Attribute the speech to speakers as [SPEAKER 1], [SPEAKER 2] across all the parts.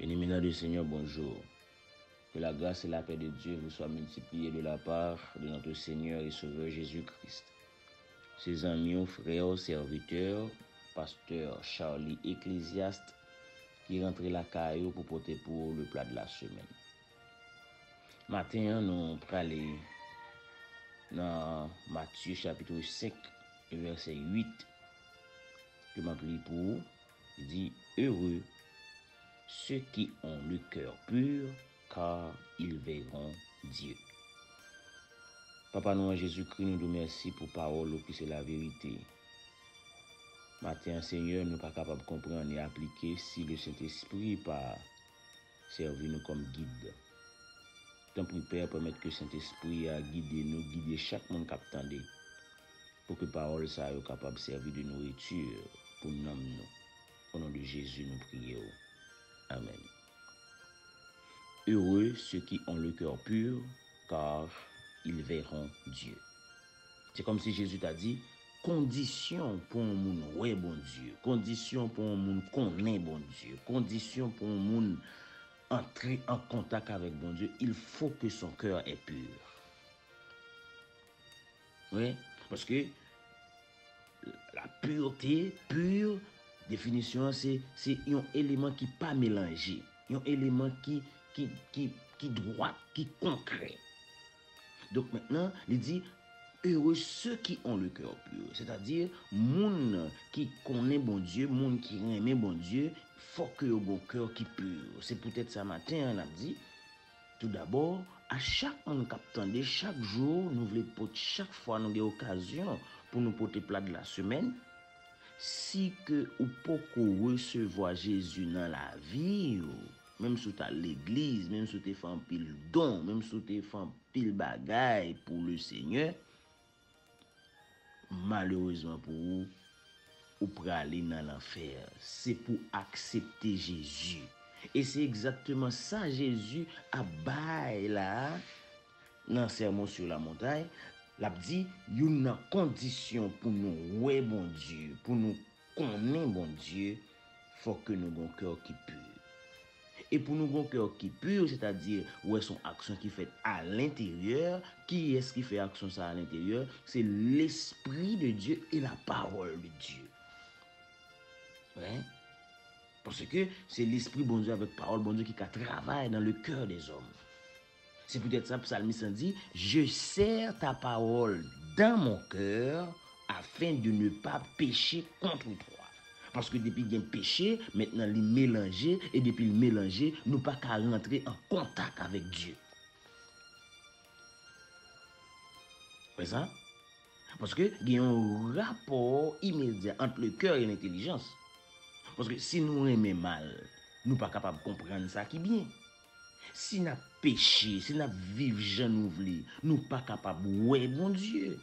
[SPEAKER 1] Bien-aimés du Seigneur, bonjour. Que la grâce et la paix de Dieu vous soient multipliées de la part de notre Seigneur et Sauveur Jésus-Christ. Ses amis, frères, serviteurs, pasteur Charlie Ecclésiaste, qui rentre la caillou pour porter pour le plat de la semaine. Matin, nous allons dans Matthieu chapitre 5, verset 8, que m'a pris pour, il dit, heureux ceux qui ont le cœur pur, car ils verront Dieu. Papa, nous en Jésus-Christ, nous te remercions pour parole qui c'est la vérité. Matin, Seigneur, nous ne sommes pas capables de comprendre et appliquer si le Saint-Esprit pas servi nous comme guide. Tant pour Père, permettre que le Saint-Esprit a guidé nous, guider chaque monde qui attendait, pour que parole soit capable de servir de nourriture pour nous. Au nom de Jésus, nous prions. Amen. Heureux ceux qui ont le cœur pur, car ils verront Dieu. C'est comme si Jésus t'a dit, condition pour un monde ouais bon Dieu, condition pour un monde connaît bon Dieu, condition pour un monde entrer en contact avec bon Dieu, il faut que son cœur est pur. Oui, parce que la pureté, pure, définition, c'est un élément qui pas mélangé, un élément qui droit, qui concret. Donc maintenant, il dit, heureux ceux qui ont le cœur pur, c'est-à-dire, moun qui connaît bon Dieu, moun qui aime bon Dieu, faut que ait un cœur qui pur. C'est peut-être ça matin, on a dit, tout d'abord, à chaque monde qui attendait, chaque jour, nous voulons porter, chaque fois nous avons occasion pour nous porter plat de la semaine, si que ou pas recevoir Jésus dans la vie, même si tu as l'église, même si tu fais un pile don, même si tu fais un pile bagaille pour le Seigneur, malheureusement pour vous, ou pour aller dans l'enfer. C'est pour accepter Jésus. Et c'est exactement ça Jésus a bail là, dans le sermon sur la montagne. L'a dit, il y a une condition pour nous ouais bon Dieu, pour nous connaître bon Dieu, faut que nous ayons un cœur qui pur. Et pour nous avoir un cœur qui pur, c'est-à-dire où est son action qui fait à l'intérieur, qui est-ce qui fait action ça à l'intérieur? C'est l'Esprit de Dieu et la parole de Dieu. Ouais? Parce que c'est l'Esprit bon Dieu avec parole bon Dieu qui travaille dans le cœur des hommes. C'est peut-être ça, psalmiste dit, je serre ta parole dans mon cœur afin de ne pas pécher contre toi. Parce que depuis qu'il y a un péché, maintenant il est mélangé, et depuis le mélanger, nous pas qu'à rentrer en contact avec Dieu. C'est ça? Parce que il y a un rapport immédiat entre le cœur et l'intelligence. Parce que si nous aimons mal, nous pas capables de comprendre ça qui est bien. Si nous péché, si nous vivons Jean nous voulons, nous pas capables de ouais bon Dieu.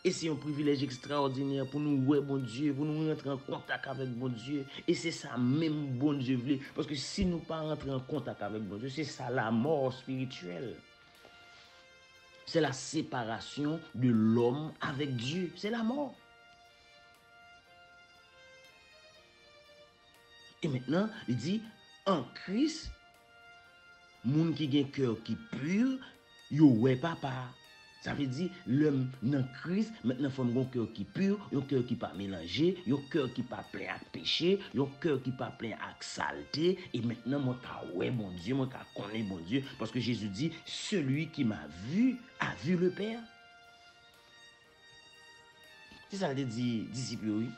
[SPEAKER 1] Et c'est un privilège extraordinaire pour nous ouais bon Dieu, pour nous rentrer en contact avec bon Dieu. Et c'est ça même bon Dieu voulait. Parce que si nous pas rentrer en contact avec bon Dieu, c'est ça la mort spirituelle. C'est la séparation de l'homme avec Dieu. C'est la mort. Et maintenant, il dit, en Christ, moun qui a un cœur qui pur, yo ouais papa. Ça veut dire, l'homme dans Christ, maintenant, il faut un cœur qui pur, un cœur qui pas mélangé, un cœur qui pas plein à péché, un cœur qui pas plein à saleté. Et maintenant, moi, ouais, bon Dieu, moi, connais bon Dieu. Parce que Jésus dit, celui qui m'a vu, a vu le Père. C'est ça, il dit, disciple, oui.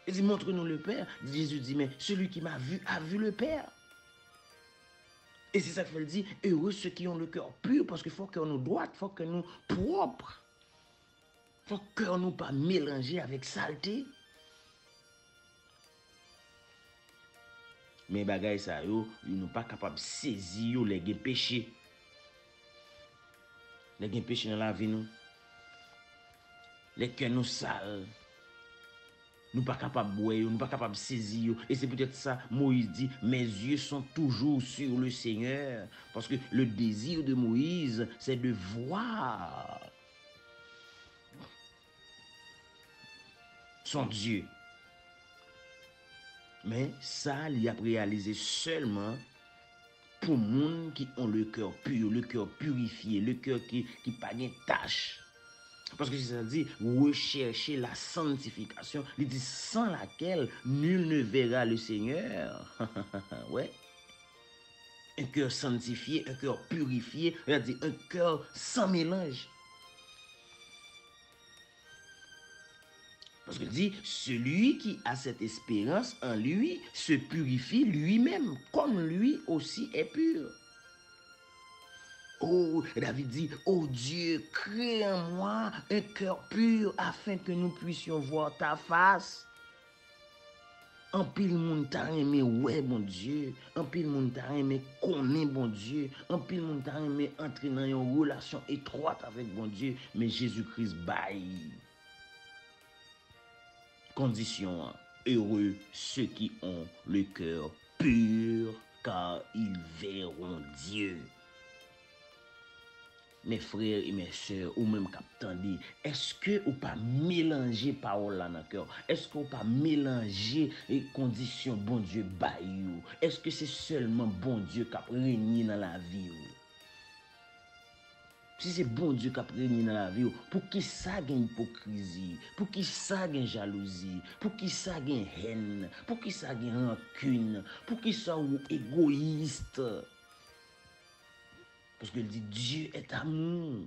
[SPEAKER 1] Il dit, montre-nous le Père. Jésus dit, mais celui qui m'a vu, a vu le Père. Et c'est ça qu'il dit, heureux ceux qui ont le cœur pur, parce qu'il faut que nous droit, il faut que nous propres. Il faut que nous pas mélanger avec saleté. Mais bagay ça yo, ils nous pas capable de saisir les péchés. Les péchés dans la vie nous. Les cœurs nous sales. Nous pas capable de boire, nous pas capable de saisir. Et c'est peut-être ça, Moïse dit, mes yeux sont toujours sur le Seigneur. Parce que le désir de Moïse, c'est de voir son Dieu. Mais ça, il a réalisé seulement pour gens qui ont le cœur pur, le cœur purifié, le cœur qui n'a pas de tâche. Parce que ça dit, rechercher la sanctification. Il dit, sans laquelle nul ne verra le Seigneur. Ouais. Un cœur sanctifié, un cœur purifié, c'est-à-dire un cœur sans mélange. Parce qu'il dit, celui qui a cette espérance en lui se purifie lui-même, comme lui aussi est pur. Oh, David dit, oh Dieu, crée en moi un cœur pur afin que nous puissions voir ta face. En pile moun ta aimé ouais bon Dieu, en pile moun ta aimé connaître bon Dieu, en pile moun ta aimé entrer dans une relation étroite avec bon Dieu, mais Jésus-Christ baille. Condition, heureux ceux qui ont le cœur pur, car ils verront Dieu. Mes frères et mes sœurs, ou même capitaine dit, est-ce que ou pas mélanger parole là dans le cœur? Est-ce que ou pas mélanger les conditions bon Dieu bayou? Est-ce que c'est seulement bon Dieu qui a régné dans la vie? Si c'est bon Dieu qui a régné dans la vie, pour qui ça gagne hypocrisie? Pour qui ça gagne jalousie? Pour qui ça gagne haine? Pour qui ça gagne rancune? Pour qui ça ou égoïste? Parce qu'il dit Dieu est amour.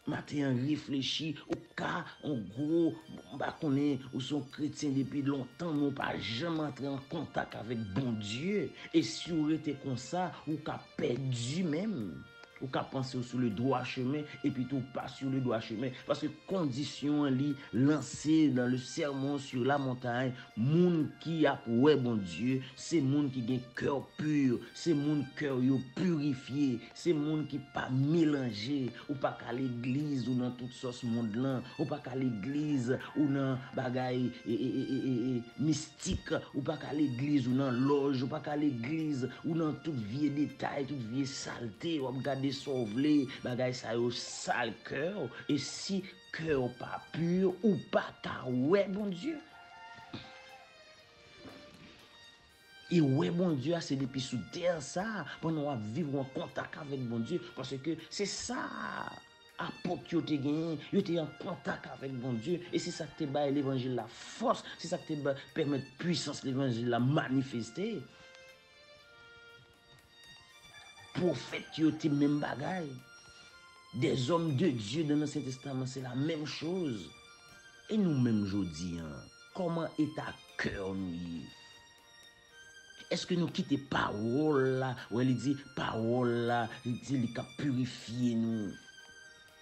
[SPEAKER 1] Matin réfléchi au cas en gros bah connaît ou sont chrétiens depuis longtemps n'ont pas jamais entré en contact avec bon Dieu et si vous était comme ça ou qu'a perdu même ou qu'a pensé sur le droit chemin et puis tout pas sur le droit chemin parce que condition li lancé dans le sermon sur la montagne moun qui a ouais bon Dieu c'est moun qui gen cœur pur c'est moun cœur yo purifié c'est moun qui pas mélangé ou pas qu'à l'église ou dans toute sauce monde là ou pas qu'à l'église ou dans bagaille mystique ou pas qu'à l'église ou dans loge ou pas qu'à l'église ou dans tout vieux détail toute vieille saleté ou regarder sauver bagaille ça yo sale cœur et si cœur pas pur ou pas car ouais bon Dieu. Et ouais bon Dieu c'est depuis sous terre ça pour nous vivre en contact avec bon Dieu parce que c'est ça apôtre yo te gagné yo te en contact avec bon Dieu et c'est ça qui te baille l'évangile la force c'est ça qui te permet puissance l'évangile la manifester prophète yo te même bagaille des hommes de Dieu dans l'Ancien Testament c'est la même chose et nous même aujourd'hui comment est ta cœur nous est-ce que nous quittons parole là où elle dit parole là il dit il a purifié nous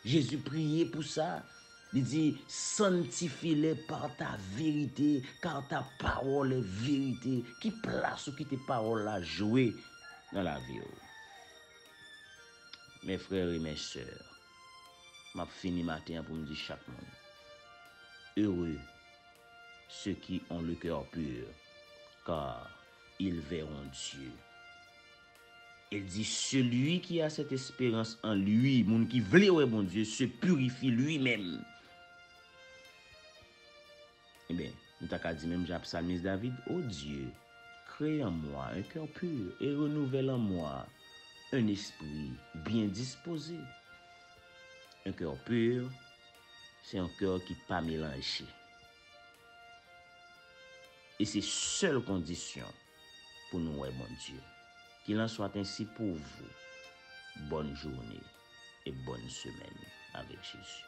[SPEAKER 1] Jésus priait pour ça il dit sanctifie-les par ta vérité car ta parole est vérité qui place ou qui tes paroles là jouer dans la vie. Mes frères et mes sœurs, m'a fini matin pour me dire chaque monde. Heureux ceux qui ont le cœur pur, car ils verront Dieu. Il dit, celui qui a cette espérance en lui, moun qui veut ouais bon Dieu, se purifie lui-même. Eh bien, nous t'as dit même Psalmiste David, oh Dieu, crée en moi un cœur pur et renouvelle en moi un esprit bien disposé. Un cœur pur, c'est un cœur qui n'est pas mélangé. Et c'est seule condition pour nous, ouais, bon Dieu. Qu'il en soit ainsi pour vous. Bonne journée et bonne semaine avec Jésus.